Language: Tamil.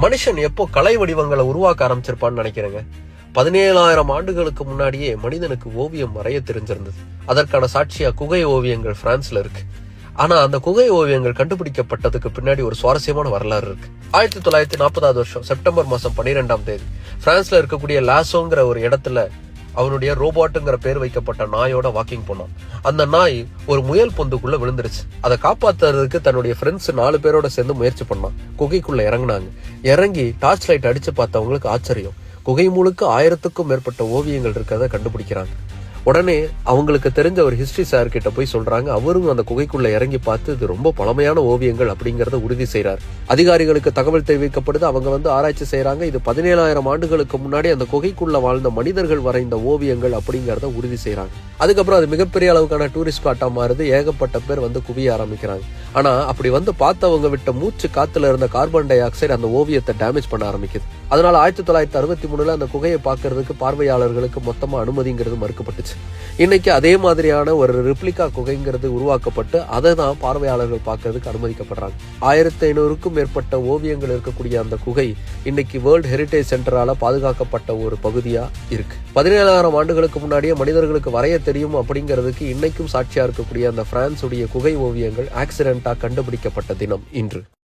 மனுஷன் எப்போ கலை வடிவங்களை உருவாக்க ஆரம்பிச்சிருப்பான்னு நினைக்கிறேங்க. 17,000 ஆண்டுகளுக்கு முன்னாடியே மனிதனுக்கு ஓவியம் வரைய தெரிஞ்சிருந்தது. அதற்கான சாட்சியா குகை ஓவியங்கள் பிரான்ஸ்ல இருக்கு. ஆனா அந்த குகை ஓவியங்கள் கண்டுபிடிக்கப்பட்டதுக்கு பின்னாடி ஒரு சுவாரஸ்யமான வரலாறு இருக்கு. 1940 வருஷம் செப்டம்பர் மாசம் 12ஆம் தேதி பிரான்ஸ்ல இருக்கக்கூடிய லாசோங்கிற ஒரு இடத்துல அவனுடைய ரோபோட்டுங்கிற பேர் வைக்கப்பட்ட நாயோட வாக்கிங் போனான். அந்த நாய் ஒரு முயல் பொந்துக்குள்ள விழுந்துருச்சு. அதை காப்பாத்துறதுக்கு தன்னுடைய ஃப்ரெண்ட்ஸ் 4 பேரோட சேர்ந்து முயற்சி பண்ணான். குகைக்குள்ள இறங்குனாங்க. இறங்கி டார்ச் லைட் அடிச்சு பார்த்தவங்களுக்கு ஆச்சரியம். குகை முழுக்க 1000க்கும் மேற்பட்ட ஓவியங்கள் இருக்கிறத கண்டுபிடிக்கிறாங்க. உடனே அவங்களுக்கு தெரிஞ்ச ஒரு ஹிஸ்டரி சார் கிட்ட போய் சொல்றாங்க. அவரும் அந்த குகைக்குள்ள இறங்கி பார்த்து இது ரொம்ப பழமையான ஓவியங்கள் அப்படிங்கறத உறுதி செய்யறாரு. அதிகாரிகளுக்கு தகவல் தெரிவிக்கப்படுது. அவங்க ஆராய்ச்சி செய்யறாங்க. இது 17,000 ஆண்டுகளுக்கு முன்னாடி அந்த குகைக்குள்ள வாழ்ந்த மனிதர்கள் வரைந்த ஓவியங்கள் அப்படிங்கறத உறுதி செய்யறாங்க. அதுக்கப்புறம் அது மிகப்பெரிய அளவுக்கான டூரிஸ்ட் ஸ்பாட்டா மாறுது. ஏகப்பட்ட பேர் குவிய ஆரம்பிக்கிறாங்க. ஆனா அப்படி பார்த்தவங்க விட்ட மூச்சு காத்துல இருந்த கார்பன் டை ஆக்சைடு அந்த ஓவியத்தை டேமேஜ் பண்ண ஆரம்பிக்குது. அதனால 1963 அந்த குகையை பார்க்கறதுக்கு பார்வையாளர்களுக்கு மொத்தமா அனுமதிங்கிறது மறுக்கப்பட்டுச்சு. இன்னைக்கு அதே மாதிரியான ஒரு ரிப்ளிகா குகைங்கிறது உருவாக்கப்பட்டு அதை தான் பார்வையாளர்கள் பார்க்கறதுக்கு அனுமதிக்கப்படுறாங்க. 1500க்கும் மேற்பட்ட ஓவியங்கள் இருக்கக்கூடிய அந்த குகை இன்னைக்கு வேர்ல்ட் ஹெரிடேஜ் சென்டரால பாதுகாக்கப்பட்ட ஒரு பகுதியா இருக்கு. 17,000 ஆண்டுகளுக்கு முன்னாடியே மனிதர்களுக்கு வரைய தெரியும் அப்படிங்கிறதுக்கு இன்னைக்கும் சாட்சியா இருக்கக்கூடிய அந்த பிரான்ஸ் உடைய குகை ஓவியங்கள் ஆக்சிடென்டா கண்டுபிடிக்கப்பட்ட தினம் இன்று.